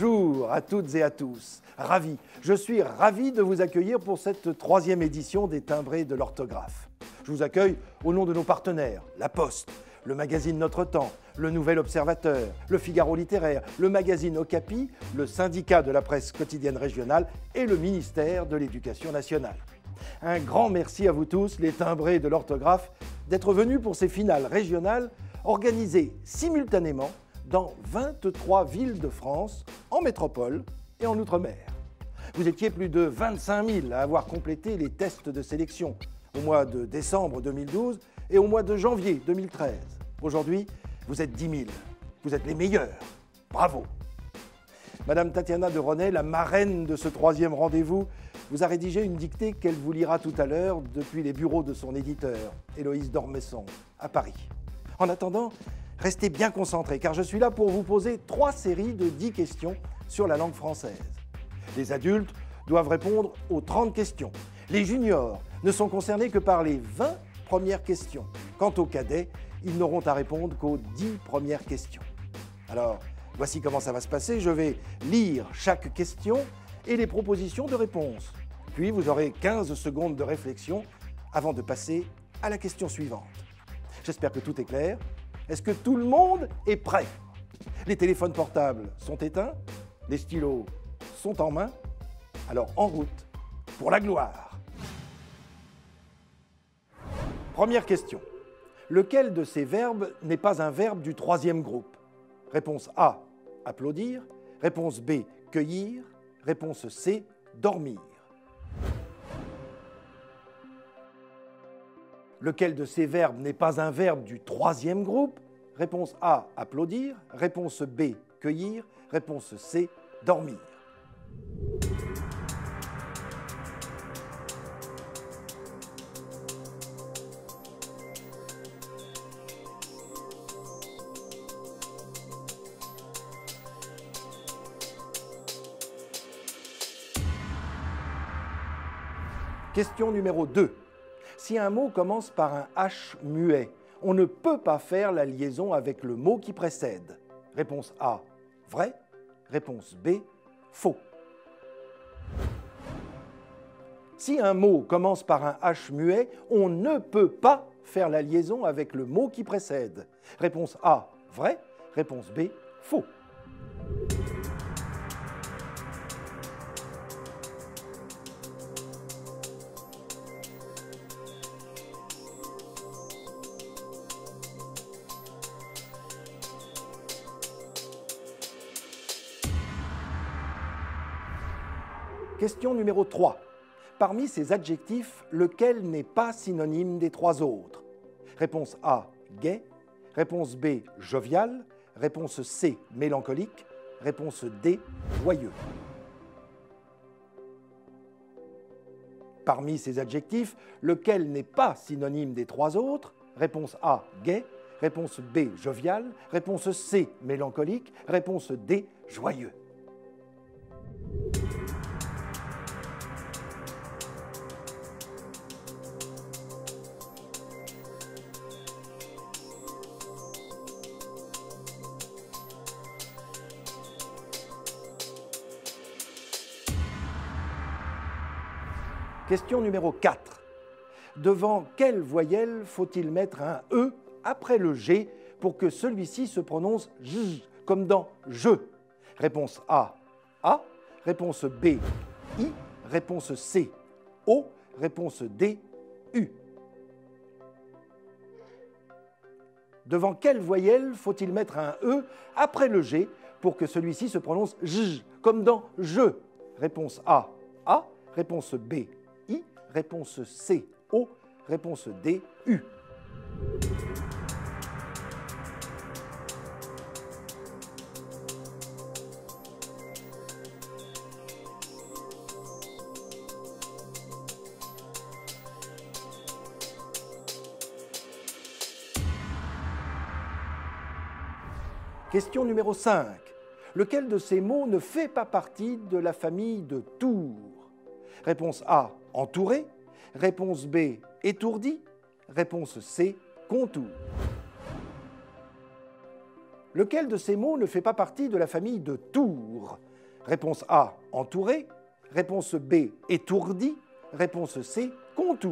Bonjour à toutes et à tous. Je suis ravi de vous accueillir pour cette troisième édition des Timbrés de l'orthographe. Je vous accueille au nom de nos partenaires, La Poste, le magazine Notre Temps, le Nouvel Observateur, le Figaro littéraire, le magazine Okapi, le syndicat de la presse quotidienne régionale et le ministère de l'Éducation nationale. Un grand merci à vous tous, les Timbrés de l'orthographe, d'être venus pour ces finales régionales organisées simultanément dans 23 villes de France, en métropole et en outre-mer. Vous étiez plus de 25 000 à avoir complété les tests de sélection au mois de décembre 2012 et au mois de janvier 2013. Aujourd'hui, vous êtes 10 000. Vous êtes les meilleurs. Bravo. Madame Tatiana de Ronay, la marraine de ce troisième rendez-vous, vous a rédigé une dictée qu'elle vous lira tout à l'heure depuis les bureaux de son éditeur, Héloïse d'Ormesson, à Paris. En attendant, restez bien concentrés, car je suis là pour vous poser 3 séries de 10 questions sur la langue française. Les adultes doivent répondre aux 30 questions. Les juniors ne sont concernés que par les 20 premières questions. Quant aux cadets, ils n'auront à répondre qu'aux 10 premières questions. Alors, voici comment ça va se passer. Je vais lire chaque question et les propositions de réponse. Puis, vous aurez 15 secondes de réflexion avant de passer à la question suivante. J'espère que tout est clair. Est-ce que tout le monde est prêt? Les téléphones portables sont éteints, les stylos sont en main. Alors, en route pour la gloire. Première question. Lequel de ces verbes n'est pas un verbe du troisième groupe? Réponse A, applaudir. Réponse B, cueillir. Réponse C, dormir. Lequel de ces verbes n'est pas un verbe du troisième groupe? Réponse A, applaudir. Réponse B, cueillir. Réponse C, dormir. Question numéro 2. Si un mot commence par un H muet, on ne peut pas faire la liaison avec le mot qui précède. Réponse A, vrai. Réponse B, faux. Si un mot commence par un H muet, on ne peut pas faire la liaison avec le mot qui précède. Réponse A, vrai. Réponse B, faux. Question numéro 3. Parmi ces adjectifs, lequel n'est pas synonyme des 3 autres? Réponse A, gai. Réponse B, jovial. Réponse C, mélancolique. Réponse D, joyeux. Parmi ces adjectifs, lequel n'est pas synonyme des 3 autres? Réponse A, gai. Réponse B, jovial. Réponse C, mélancolique. Réponse D, joyeux. Question numéro 4. Devant quelle voyelle faut-il mettre un E après le G pour que celui-ci se prononce J, comme dans je? Réponse A, A. Réponse B, I. Réponse C, O. Réponse D, U. Devant quelle voyelle faut-il mettre un E après le G pour que celui-ci se prononce J, comme dans je? Réponse A, A. Réponse B, I. Réponse C, O. Réponse D, U. Question numéro 5. Lequel de ces mots ne fait pas partie de la famille de Tours? Réponse A, entouré. Réponse B, étourdi. Réponse C, contour. Lequel de ces mots ne fait pas partie de la famille de Tours? Réponse A, entouré. Réponse B, étourdi. Réponse C, contour.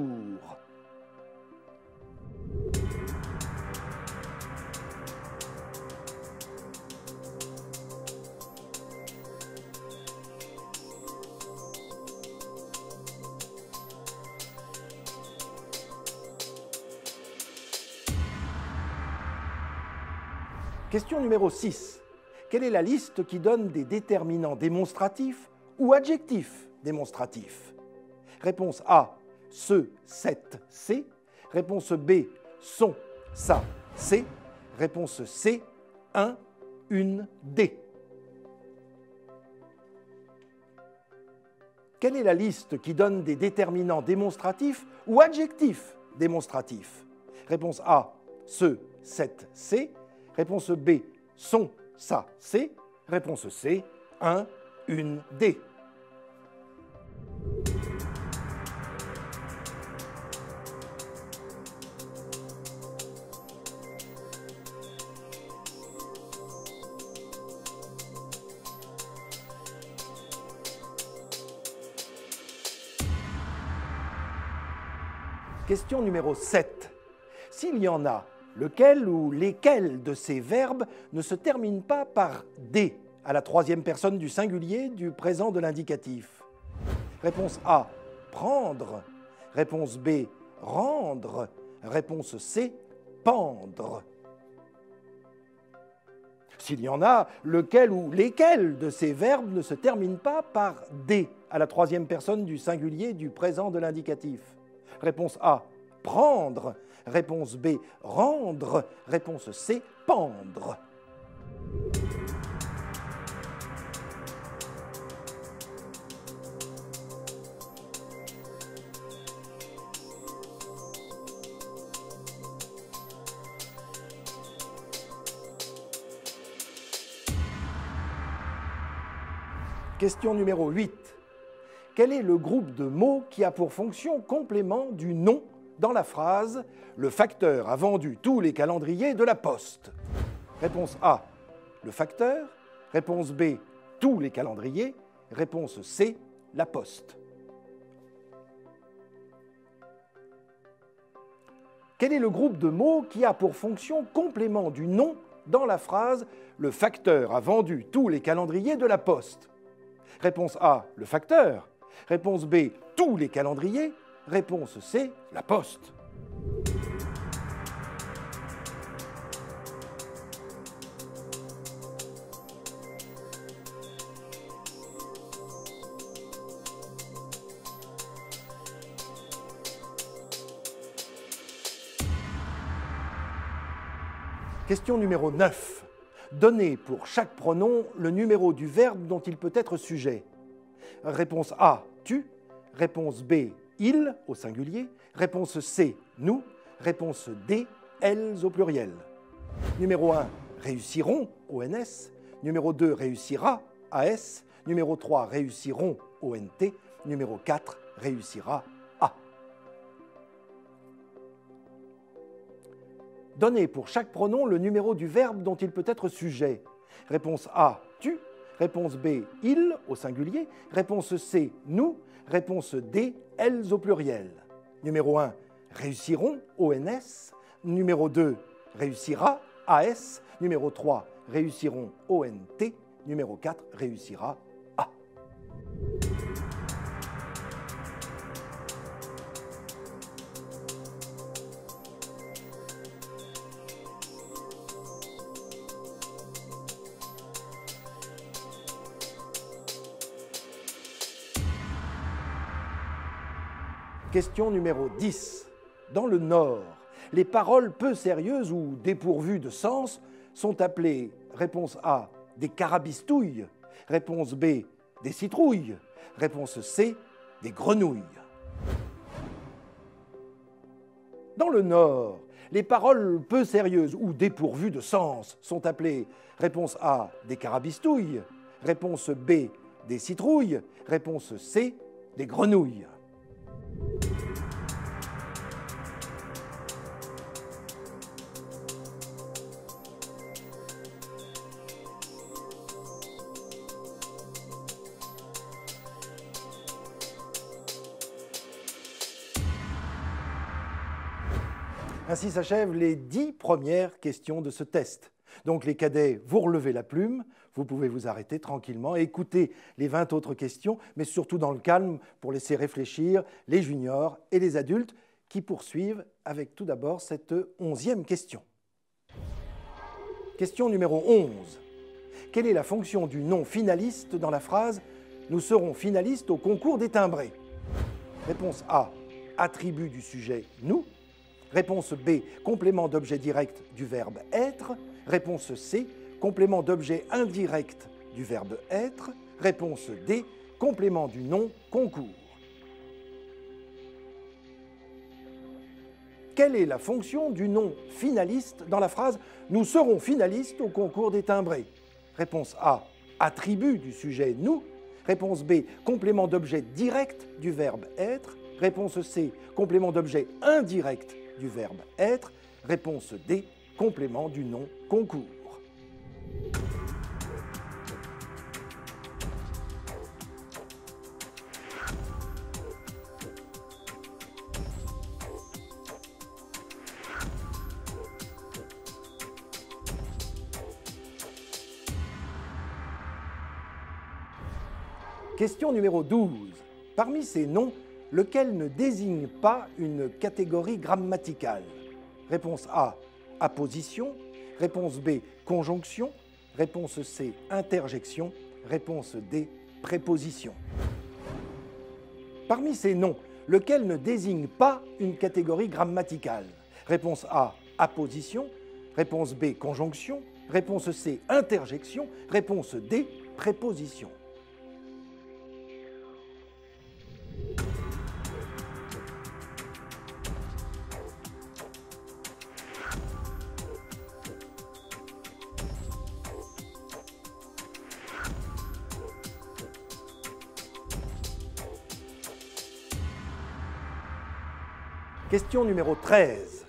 Question numéro 6. Quelle est la liste qui donne des déterminants démonstratifs ou adjectifs démonstratifs? Réponse A, ce, cette, c'est. Réponse B, son, ça, c'est. Réponse C, un, une, des. Quelle est la liste qui donne des déterminants démonstratifs ou adjectifs démonstratifs? Réponse A, ce, cette, c'est. Réponse B, son, ça, c'est. Réponse C, un, une, des. Question numéro 7. S'il y en a, lequel ou lesquels de ces verbes ne se terminent pas par « des » à la troisième personne du singulier du présent de l'indicatif? Réponse A, prendre. Réponse B, rendre. Réponse C, pendre. S'il y en a, lequel ou lesquels de ces verbes ne se terminent pas par « des » à la troisième personne du singulier du présent de l'indicatif? Réponse A, prendre. Réponse B, rendre. Réponse C, pendre. Question numéro 8. Quel est le groupe de mots qui a pour fonction complément du nom dans la phrase « Le facteur a vendu tous les calendriers de la Poste ». Réponse A, le facteur. Réponse B, tous les calendriers. Réponse C, la Poste. Quel est le groupe de mots qui a pour fonction complément du nom dans la phrase « Le facteur a vendu tous les calendriers de la Poste ». Réponse A, le facteur. Réponse B, tous les calendriers. Réponse C, la Poste. Question numéro 9. Donnez pour chaque pronom le numéro du verbe dont il peut être sujet. Réponse A, tu. Réponse B, il au singulier. Réponse C, nous. Réponse D, elles au pluriel. Numéro 1, réussiront, ONS. Numéro 2, réussira, AS. Numéro 3, réussiront, ONT. Numéro 4, réussira, A. Donnez pour chaque pronom le numéro du verbe dont il peut être sujet. Réponse A, tu. Réponse B, il au singulier. Réponse C, nous. Réponse D, elles au pluriel. Numéro 1, réussiront, ONS. Numéro 2, réussira, AS. Numéro 3, réussiront, ONT. Numéro 4, réussira, A. Question numéro 10. Dans le Nord, les paroles peu sérieuses ou dépourvues de sens sont appelées, réponse A, des carabistouilles, réponse B, des citrouilles, réponse C, des grenouilles. Dans le Nord, les paroles peu sérieuses ou dépourvues de sens sont appelées, réponse A, des carabistouilles, réponse B, des citrouilles, réponse C, des grenouilles. Ainsi s'achèvent les 10 premières questions de ce test. Donc les cadets, vous relevez la plume, vous pouvez vous arrêter tranquillement et écouter les 20 autres questions, mais surtout dans le calme pour laisser réfléchir les juniors et les adultes qui poursuivent avec tout d'abord cette 11e question. Question numéro 11. Quelle est la fonction du nom finaliste dans la phrase « Nous serons finalistes au concours des timbrés » Réponse A, attribut du sujet « nous ». Réponse B, complément d'objet direct du verbe être. Réponse C, complément d'objet indirect du verbe être. Réponse D, complément du nom concours. Quelle est la fonction du nom finaliste dans la phrase « Nous serons finalistes au concours des timbrés » Réponse A, attribut du sujet « nous ». Réponse B, complément d'objet direct du verbe être. Réponse C, complément d'objet indirect du verbe être. Réponse D, complément du nom concours. Question numéro 12. Parmi ces noms, lequel ne désigne pas une catégorie grammaticale? Réponse A, apposition. Réponse B, conjonction. Réponse C, interjection. Réponse D, préposition. Parmi ces noms, lequel ne désigne pas une catégorie grammaticale? Réponse A, apposition. Réponse B, conjonction. Réponse C, interjection. Réponse D, préposition. Question numéro 13.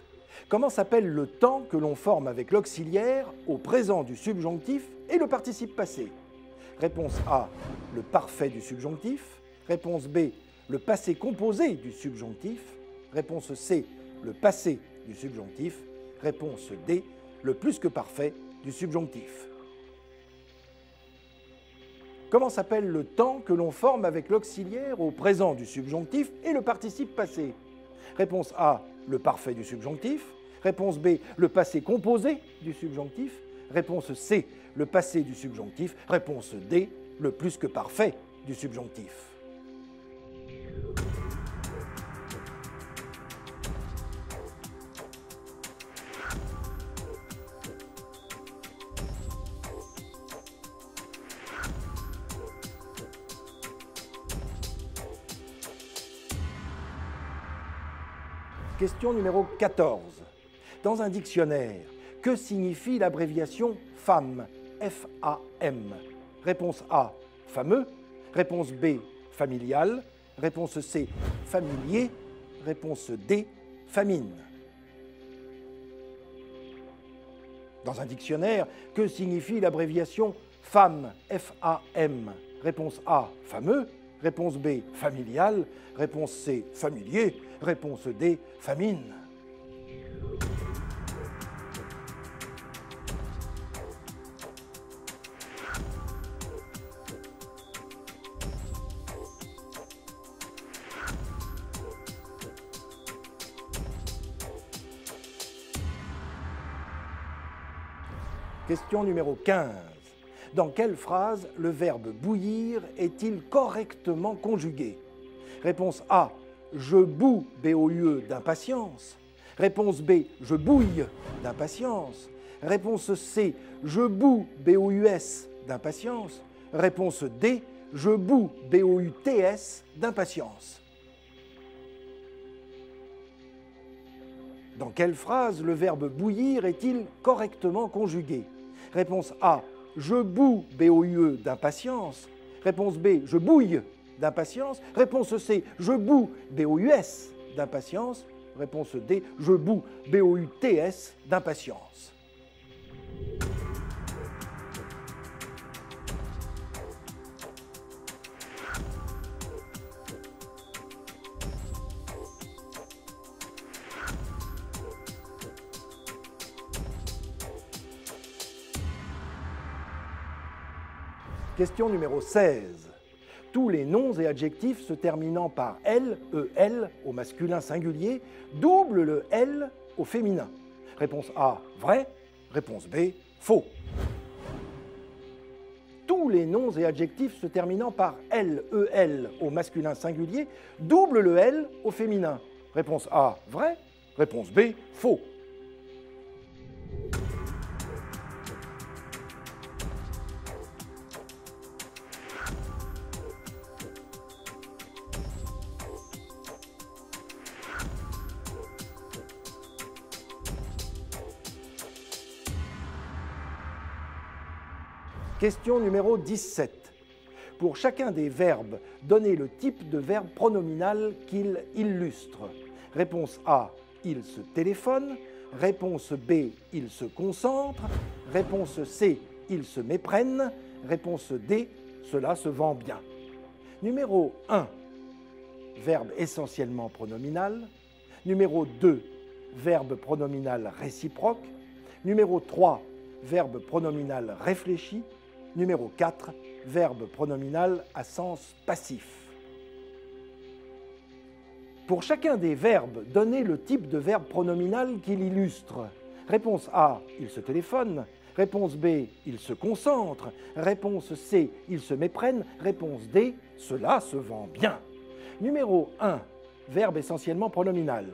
Comment s'appelle le temps que l'on forme avec l'auxiliaire au présent du subjonctif et le participe passé? Réponse A, le parfait du subjonctif. Réponse B, le passé composé du subjonctif. Réponse C, le passé du subjonctif. Réponse D, le plus que parfait du subjonctif. Comment s'appelle le temps que l'on forme avec l'auxiliaire au présent du subjonctif et le participe passé? Réponse A, le parfait du subjonctif. Réponse B, le passé composé du subjonctif. Réponse C, le passé du subjonctif. Réponse D, le plus que parfait du subjonctif. Question numéro 14. Dans un dictionnaire, que signifie l'abréviation FAM? F-A-M. Réponse A, fameux. Réponse B, familial. Réponse C, familier. Réponse D, famine. Dans un dictionnaire, que signifie l'abréviation FAM? F-A-M. Réponse A, fameux. Réponse B, familial. Réponse C, familier. Réponse D, famine. Question numéro 15. Dans quelle phrase le verbe bouillir est-il correctement conjugué? Réponse A, je boue, B-O-U-E, d'impatience. Réponse B, je bouille, d'impatience. Réponse C, je boue, B-O-U-S, d'impatience. Réponse D, je boue, B-O-U-T-S, d'impatience. Dans quelle phrase le verbe bouillir est-il correctement conjugué? Réponse A, je boue, B-O-U-E, d'impatience. Réponse B, je bouille, d'impatience. Réponse C, je boue, B-O-U-S, d'impatience. Réponse D, je boue, B-O-U-T-S, d'impatience. Question numéro 16. Tous les noms et adjectifs se terminant par L, EL au masculin singulier doublent le L au féminin. Réponse A, vrai. Réponse B, faux. Tous les noms et adjectifs se terminant par L, EL au masculin singulier doublent le L au féminin. Réponse A, vrai. Réponse B, faux. Question numéro 17. Pour chacun des verbes, donnez le type de verbe pronominal qu'il illustre. Réponse A, il se téléphone. Réponse B, il se concentre. Réponse C, il se méprenne. Réponse D, cela se vend bien. Numéro 1, verbe essentiellement pronominal. Numéro 2, verbe pronominal réciproque. Numéro 3, verbe pronominal réfléchi. Numéro 4, verbe pronominal à sens passif. Pour chacun des verbes, donnez le type de verbe pronominal qu'il illustre. Réponse A, il se téléphone. Réponse B, il se concentre. Réponse C, il se méprenne. Réponse D, cela se vend bien. Numéro 1, verbe essentiellement pronominal.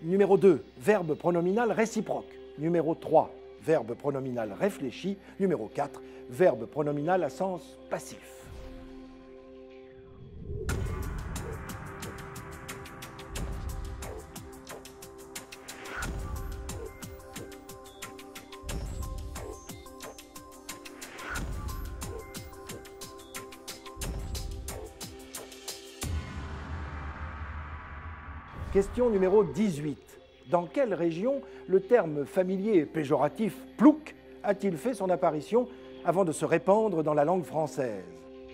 Numéro 2, verbe pronominal réciproque. Numéro 3, verbe pronominal réfléchi. Numéro 4, verbe pronominal à sens passif. Question numéro 18. Dans quelle région le terme familier et péjoratif « plouc » a-t-il fait son apparition avant de se répandre dans la langue française?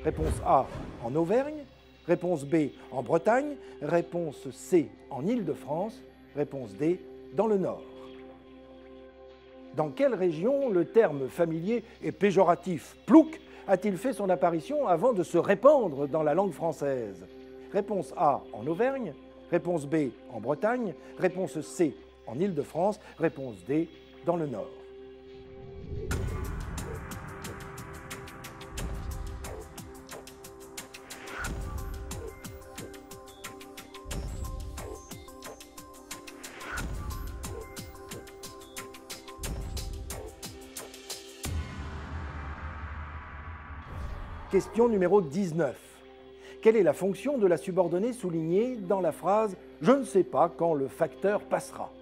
Réponse A, en Auvergne. Réponse B, en Bretagne. Réponse C, en Île-de-France. Réponse D, dans le Nord. Dans quelle région le terme familier et péjoratif « plouc » a-t-il fait son apparition avant de se répandre dans la langue française? Réponse A, en Auvergne. Réponse B, en Bretagne. Réponse C, en Île-de-France. Réponse D, dans le Nord. Question numéro 19. Quelle est la fonction de la subordonnée soulignée dans la phrase « Je ne sais pas quand le facteur passera »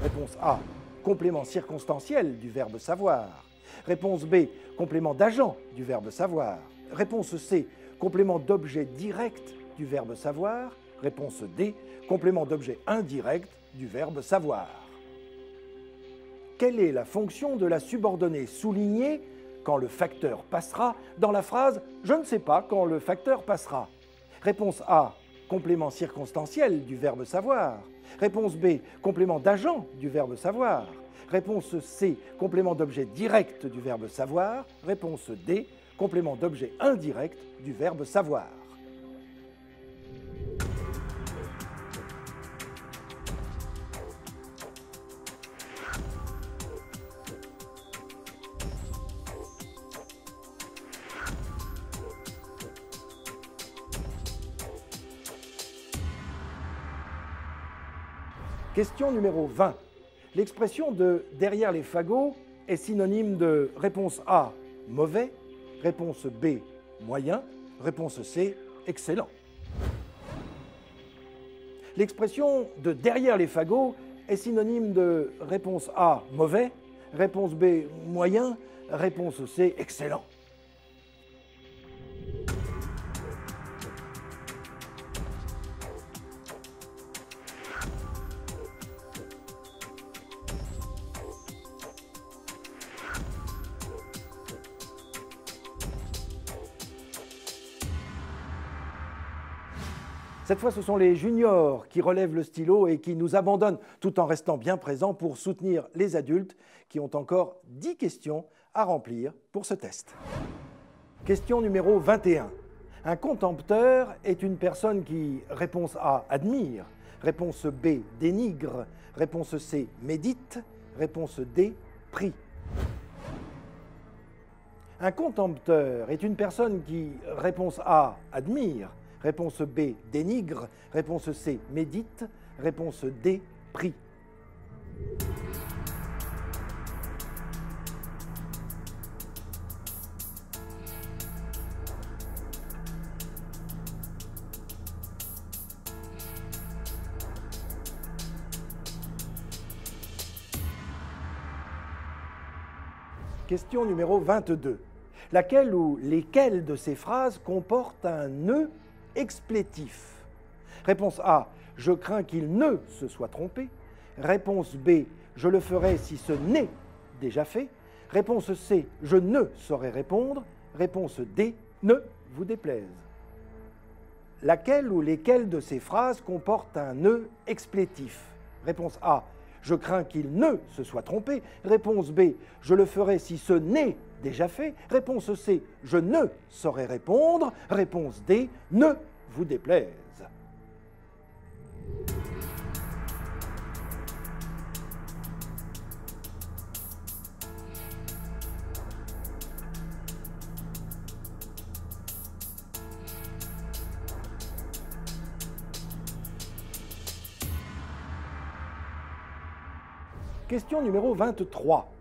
Réponse A, complément circonstanciel du verbe savoir. Réponse B, complément d'agent du verbe savoir. Réponse C, complément d'objet direct du verbe savoir. Réponse D, complément d'objet indirect du verbe savoir. Quelle est la fonction de la subordonnée soulignée quand le facteur passera dans la phrase « Je ne sais pas quand le facteur passera » Réponse A, complément circonstanciel du verbe savoir. Réponse B, complément d'agent du verbe savoir. Réponse C, complément d'objet direct du verbe savoir. Réponse D, complément d'objet indirect du verbe savoir. Question numéro 20. L'expression de « derrière les fagots » est synonyme de réponse A, mauvais, réponse B, moyen, réponse C, excellent. L'expression de « derrière les fagots » est synonyme de réponse A, mauvais, réponse B, moyen, réponse C, excellent. Cette fois, ce sont les juniors qui relèvent le stylo et qui nous abandonnent tout en restant bien présents pour soutenir les adultes qui ont encore 10 questions à remplir pour ce test. Question numéro 21. Un contempteur est une personne qui, réponse A, admire, réponse B, dénigre, réponse C, médite, réponse D, prie. Un contempteur est une personne qui, réponse A, admire, réponse B, dénigre, réponse C, médite, réponse D, prie. Question numéro 22. Laquelle ou lesquelles de ces phrases comportent un nœud explétif? Réponse A. Je crains qu'il ne se soit trompé. Réponse B. Je le ferai si ce n'est déjà fait. Réponse C. Je ne saurais répondre. Réponse D. Ne vous déplaise. Laquelle ou lesquelles de ces phrases comportent un nœud explétif? Réponse A. Je crains qu'il ne se soit trompé. Réponse B. Je le ferai si ce n'est déjà fait. Réponse C. Je ne saurais répondre. Réponse D. Ne vous déplaise. Question numéro 23.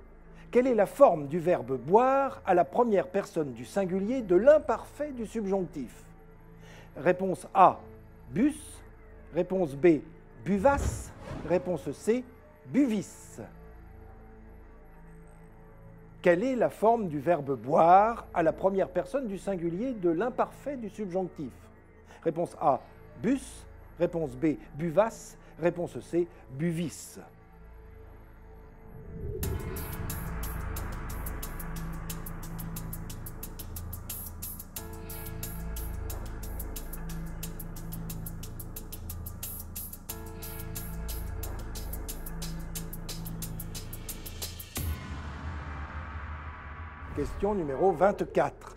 Quelle est la forme du verbe boire à la première personne du singulier de l'imparfait du subjonctif? Réponse A, bus. Réponse B, buvas. Réponse C, buvis. Quelle est la forme du verbe boire à la première personne du singulier de l'imparfait du subjonctif? Réponse A, bus. Réponse B, buvas. Réponse C, buvis. Question numéro 24.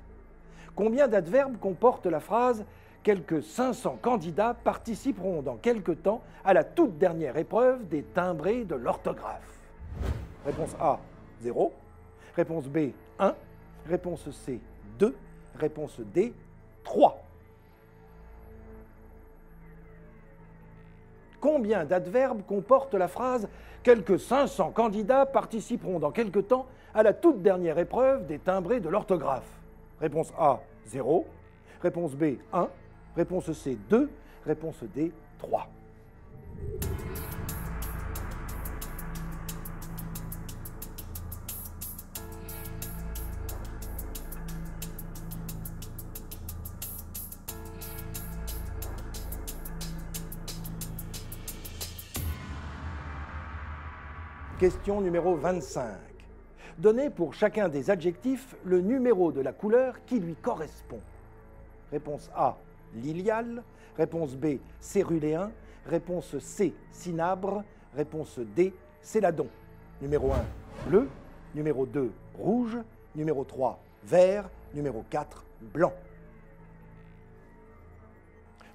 Combien d'adverbes comporte la phrase « Quelques 500 candidats participeront dans quelque temps à la toute dernière épreuve des timbrés de l'orthographe ?» Réponse A, 0. Réponse B, 1. Réponse C, 2. Réponse D, 3. Combien d'adverbes comporte la phrase « Quelques 500 candidats participeront dans quelque temps à la toute dernière épreuve des timbrés de l'orthographe ?» Réponse A, 0. Réponse B, 1. Réponse C, 2. Réponse D, 3. Question numéro 25. Donnez pour chacun des adjectifs le numéro de la couleur qui lui correspond. Réponse A, lilial. Réponse B, céruléen. Réponse C, cinabre. Réponse D, céladon. Numéro 1, bleu. Numéro 2, rouge. Numéro 3, vert. Numéro 4, blanc.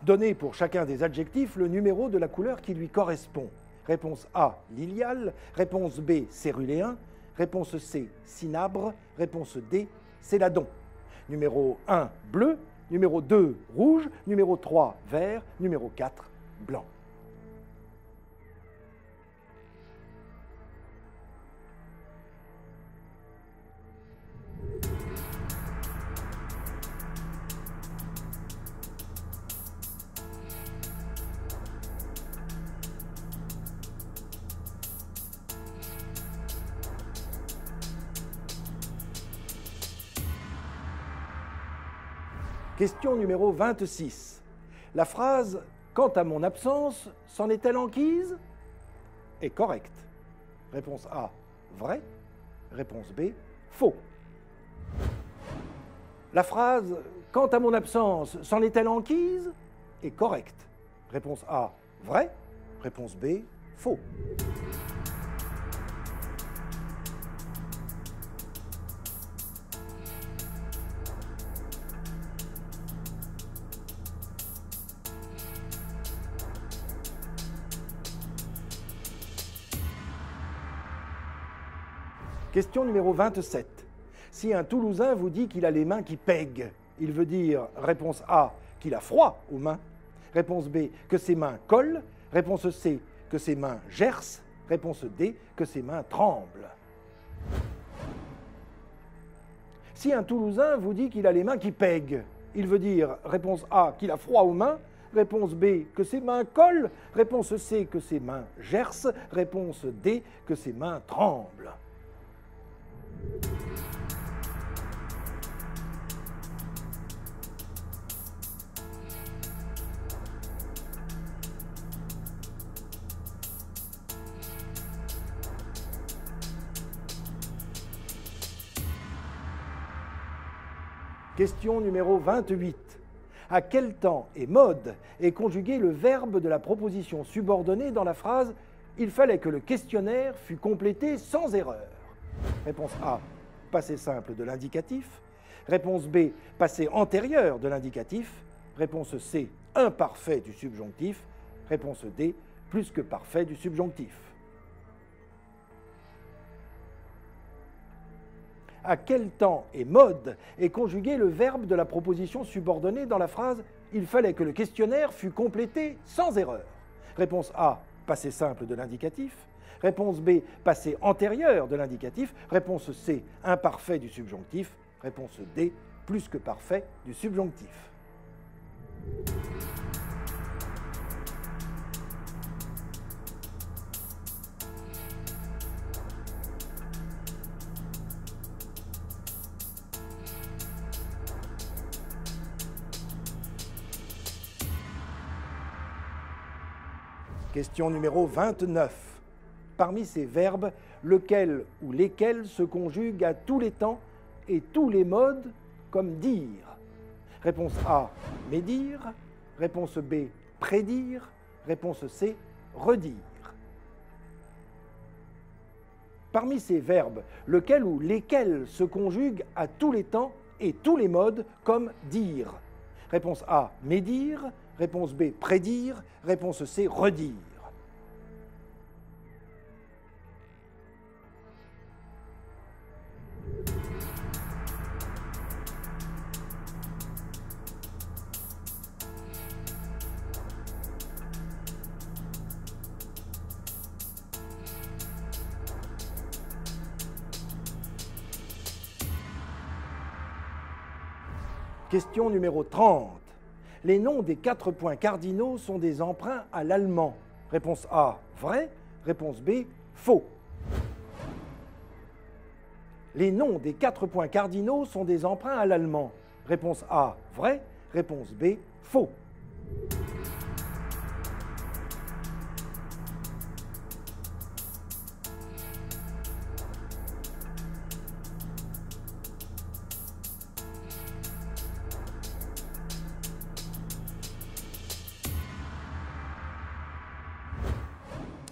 Donnez pour chacun des adjectifs le numéro de la couleur qui lui correspond. Réponse A, lilial. Réponse B, céruléen. Réponse C, cinabre. Réponse D, céladon. Numéro 1, bleu. Numéro 2, rouge. Numéro 3, vert. Numéro 4, blanc. Question numéro 26. La phrase « Quant à mon absence, s'en est-elle enquise ?» est correcte. Réponse A, vrai. Réponse B, faux. La phrase « Quant à mon absence, s'en est-elle enquise ?» est correcte. Réponse A, vrai. Réponse B, faux. Question numéro 27. Si un Toulousain vous dit qu'il a les mains qui pèguent, il veut dire, réponse A, qu'il a froid aux mains, réponse B, que ses mains collent, réponse C, que ses mains gercent, réponse D, que ses mains tremblent. Si un Toulousain vous dit qu'il a les mains qui pèguent, il veut dire, réponse A, qu'il a froid aux mains, réponse B, que ses mains collent, réponse C, que ses mains gercent, réponse D, que ses mains tremblent. Question numéro 28. À quel temps et mode est conjugué le verbe de la proposition subordonnée dans la phrase « Il fallait que le questionnaire fût complété sans erreur ». Réponse A, passé simple de l'indicatif. Réponse B, passé antérieur de l'indicatif. Réponse C, imparfait du subjonctif. Réponse D, plus que parfait du subjonctif. À quel temps et mode est conjugué le verbe de la proposition subordonnée dans la phrase « Il fallait que le questionnaire fût complété sans erreur ». Réponse A, passé simple de l'indicatif. Réponse B, passé antérieur de l'indicatif. Réponse C, imparfait du subjonctif. Réponse D, plus que parfait du subjonctif. Question numéro 29. Parmi ces verbes, lequel ou lesquels se conjuguent à tous les temps et tous les modes comme dire? Réponse A, médire. Réponse B, prédire. Réponse C, redire. Parmi ces verbes, lequel ou lesquels se conjuguent à tous les temps et tous les modes comme dire? Réponse A, médire. Réponse B, prédire. Réponse C, redire. Question numéro 30. Les noms des 4 points cardinaux sont des emprunts à l'allemand. Réponse A, vrai. Réponse B, faux. Les noms des 4 points cardinaux sont des emprunts à l'allemand. Réponse A, vrai. Réponse B, faux.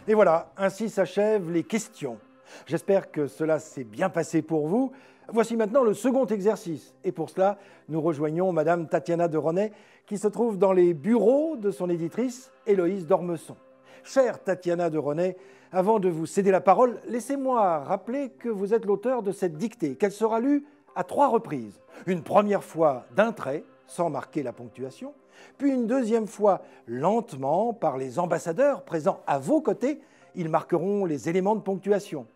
Et voilà, ainsi s'achèvent les questions. J'espère que cela s'est bien passé pour vous. Voici maintenant le second exercice. Et pour cela, nous rejoignons Madame Tatiana de Ronay, qui se trouve dans les bureaux de son éditrice, Héloïse d'Ormesson. Chère Tatiana de Ronay, avant de vous céder la parole, laissez-moi rappeler que vous êtes l'auteur de cette dictée, qu'elle sera lue à 3 reprises. Une première fois d'un trait, sans marquer la ponctuation, puis une deuxième fois lentement par les ambassadeurs présents à vos côtés, ils marqueront les éléments de ponctuation.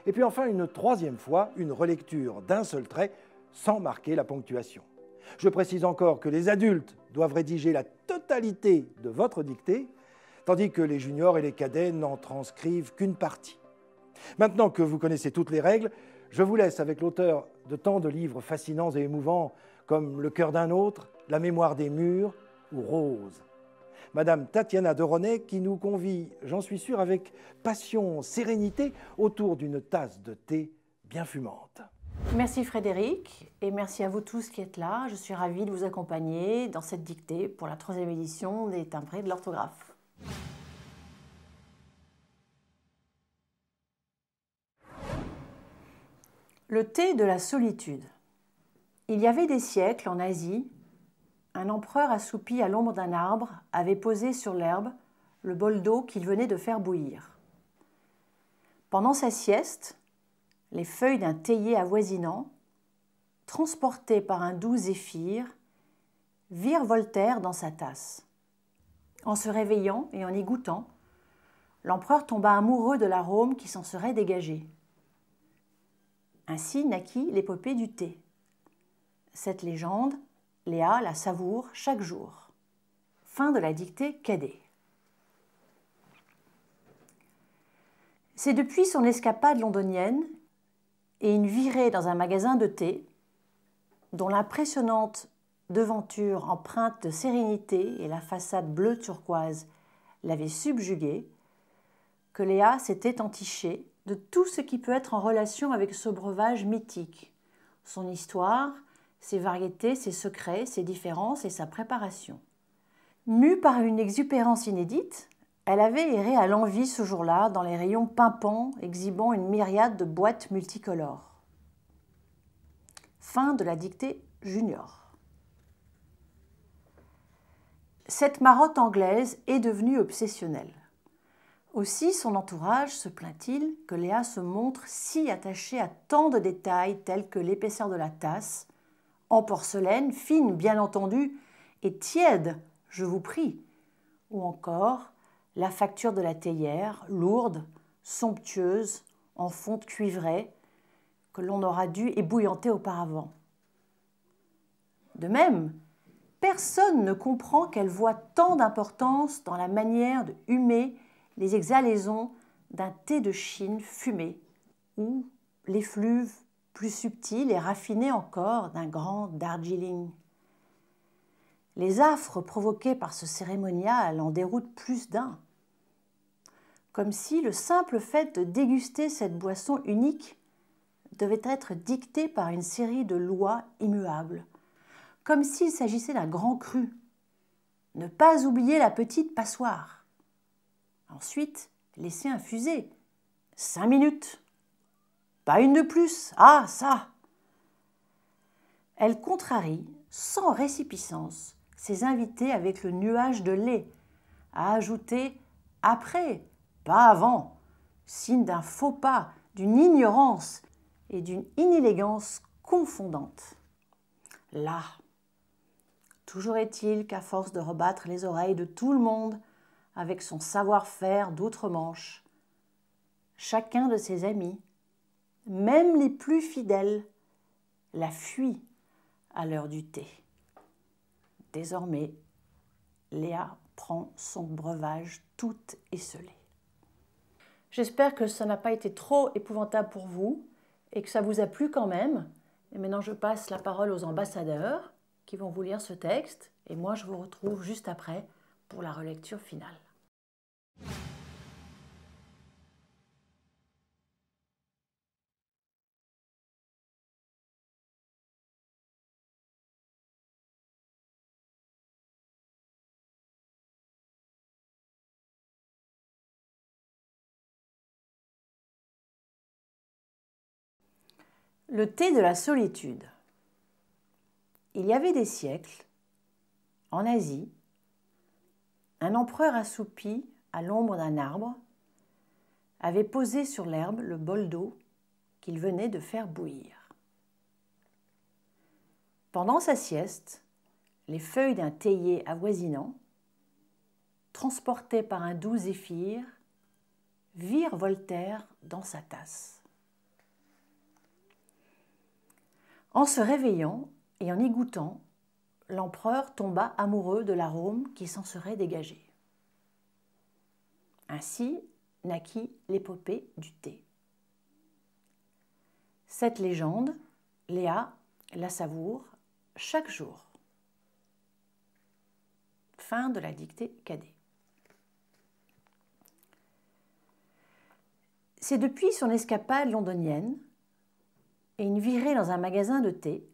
Et puis enfin une troisième fois, une relecture d'un seul trait sans marquer la ponctuation. Je précise encore que les adultes doivent rédiger la totalité de votre dictée, tandis que les juniors et les cadets n'en transcrivent qu'une partie. Maintenant que vous connaissez toutes les règles, je vous laisse avec l'auteur de tant de livres fascinants et émouvants comme Le cœur d'un autre, La mémoire des murs ou Rose. Madame Tatiana de Ronay qui nous convie, j'en suis sûr, avec passion, sérénité, autour d'une tasse de thé bien fumante. Merci Frédéric et merci à vous tous qui êtes là. Je suis ravie de vous accompagner dans cette dictée pour la 3e édition des timbrés de l'orthographe. Le thé de la solitude. Il y avait des siècles en Asie, un empereur assoupi à l'ombre d'un arbre avait posé sur l'herbe le bol d'eau qu'il venait de faire bouillir. Pendant sa sieste, les feuilles d'un théier avoisinant, transportées par un doux zéphyr, virevoltèrent dans sa tasse. En se réveillant et en y goûtant, l'empereur tomba amoureux de l'arôme qui s'en serait dégagé. Ainsi naquit l'épopée du thé. Cette légende, Léa la savoure chaque jour. Fin de la dictée Cadet. C'est depuis son escapade londonienne et une virée dans un magasin de thé, dont l'impressionnante devanture empreinte de sérénité et la façade bleue turquoise l'avaient subjuguée, que Léa s'était entichée de tout ce qui peut être en relation avec ce breuvage mythique, son histoire, ses variétés, ses secrets, ses différences et sa préparation. Mue par une exubérance inédite, elle avait erré à l'envi ce jour-là dans les rayons pimpants exhibant une myriade de boîtes multicolores. Fin de la dictée junior. Cette marotte anglaise est devenue obsessionnelle. Aussi son entourage se plaint-il que Léa se montre si attachée à tant de détails tels que l'épaisseur de la tasse, en porcelaine, fine bien entendu, et tiède, je vous prie, ou encore la facture de la théière, lourde, somptueuse, en fonte cuivrée, que l'on aura dû ébouillanter auparavant. De même, personne ne comprend qu'elle voit tant d'importance dans la manière de humer les exhalaisons d'un thé de Chine fumé ou l'effluve plus subtil et raffiné encore d'un grand Darjeeling. Les affres provoqués par ce cérémonial en déroutent plus d'un. Comme si le simple fait de déguster cette boisson unique devait être dicté par une série de lois immuables, comme s'il s'agissait d'un grand cru. Ne pas oublier la petite passoire. Ensuite, laisser infuser. 5 minutes. Pas une de plus. Ah, ça! Elle contrarie, sans résipiscence, ses invités avec le nuage de lait, à ajouter après, pas avant, signe d'un faux pas, d'une ignorance et d'une inélégance confondante. Là, toujours est-il qu'à force de rebattre les oreilles de tout le monde, avec son savoir-faire d'outre-Manche, chacun de ses amis, même les plus fidèles, la fuit à l'heure du thé. Désormais, Léa prend son breuvage toute esselée. J'espère que ça n'a pas été trop épouvantable pour vous et que ça vous a plu quand même. Et maintenant, je passe la parole aux ambassadeurs qui vont vous lire ce texte et moi, je vous retrouve juste après pour la relecture finale. Le thé de la solitude. Il y avait des siècles, en Asie, un empereur assoupi à l'ombre d'un arbre avait posé sur l'herbe le bol d'eau qu'il venait de faire bouillir. Pendant sa sieste, les feuilles d'un théier avoisinant, transportées par un doux zéphyr, virevoltèrent dans sa tasse. En se réveillant et en y goûtant, l'empereur tomba amoureux de l'arôme qui s'en serait dégagé. Ainsi naquit l'épopée du thé. Cette légende, Léa la savoure chaque jour. Fin de la dictée Cadet. C'est depuis son escapade londonienne et une virée dans un magasin de thé,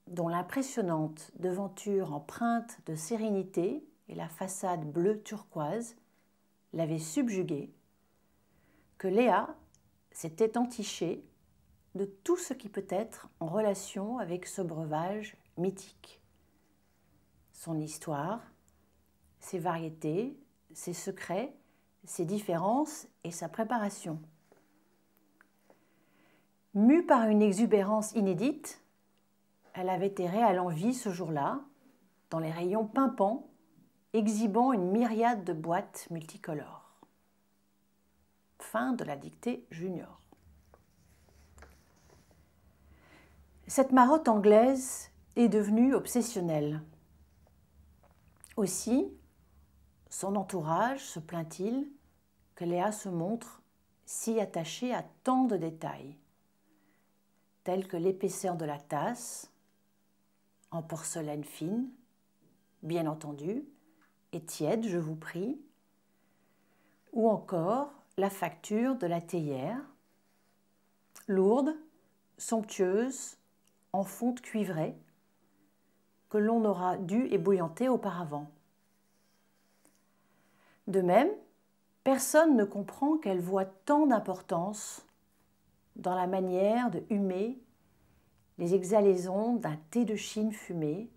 dont l'impressionnante devanture empreinte de sérénité et la façade bleue turquoise l'avaient subjuguée, que Léa s'était entichée de tout ce qui peut être en relation avec ce breuvage mythique. Son histoire, ses variétés, ses secrets, ses différences et sa préparation. Mue par une exubérance inédite, elle avait erré à l'envi ce jour-là, dans les rayons pimpants, exhibant une myriade de boîtes multicolores. Fin de la dictée junior. Cette marotte anglaise est devenue obsessionnelle. Aussi, son entourage se plaint-il que Léa se montre si attachée à tant de détails, tels que l'épaisseur de la tasse, en porcelaine fine, bien entendu, et tiède, je vous prie, ou encore la facture de la théière, lourde, somptueuse, en fonte cuivrée, que l'on aura dû ébouillanter auparavant. De même, personne ne comprend qu'elle voit tant d'importance dans la manière de humer les exhalaisons d'un thé de Chine fumé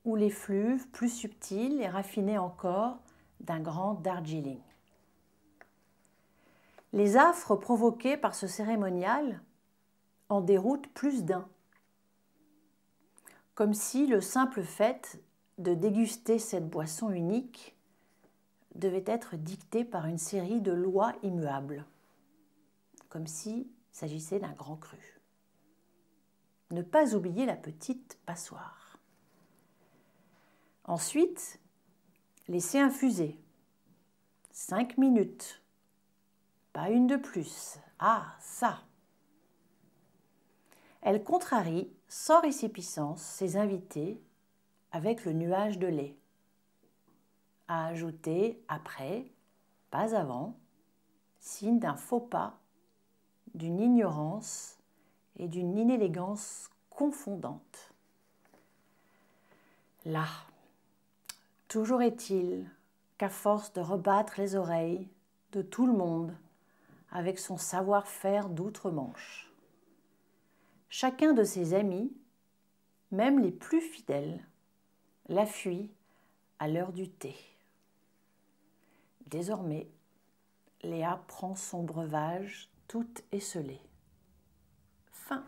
ou les fluves plus subtils et raffinés encore d'un grand Darjeeling. Les affres provoqués par ce cérémonial en déroutent plus d'un, comme si le simple fait de déguster cette boisson unique devait être dicté par une série de lois immuables, comme s'il s'agissait d'un grand cru. Ne pas oublier la petite passoire. Ensuite, laisser infuser. 5 minutes. Pas une de plus. Ah, ça! Elle contrarie, sans résipiscence, ses invités avec le nuage de lait. À ajouter après, pas avant, signe d'un faux pas, d'une ignorance et d'une inélégance confondante. Là, toujours est-il qu'à force de rebattre les oreilles de tout le monde avec son savoir-faire d'outre-Manche, chacun de ses amis, même les plus fidèles, la fuit à l'heure du thé. Désormais, Léa prend son breuvage toute esselée. Fin.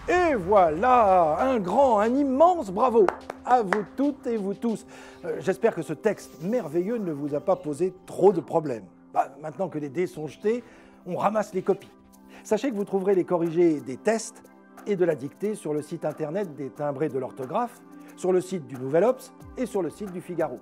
Et voilà, un grand, un immense bravo à vous toutes et vous tous. J'espère que ce texte merveilleux ne vous a pas posé trop de problèmes. Maintenant que les dés sont jetés, on ramasse les copies. Sachez que vous trouverez les corrigés des tests et de la dictée sur le site internet des timbrés de l'orthographe, sur le site du Nouvel Obs et sur le site du Figaro.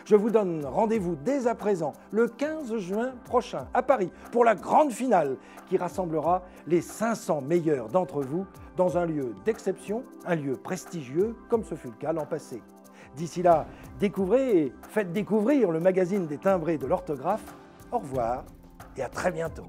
Je vous donne rendez-vous dès à présent, le 15 juin prochain, à Paris, pour la grande finale qui rassemblera les 500 meilleurs d'entre vous dans un lieu d'exception, un lieu prestigieux, comme ce fut le cas l'an passé. D'ici là, découvrez et faites découvrir le magazine des timbrés de l'orthographe. Au revoir et à très bientôt.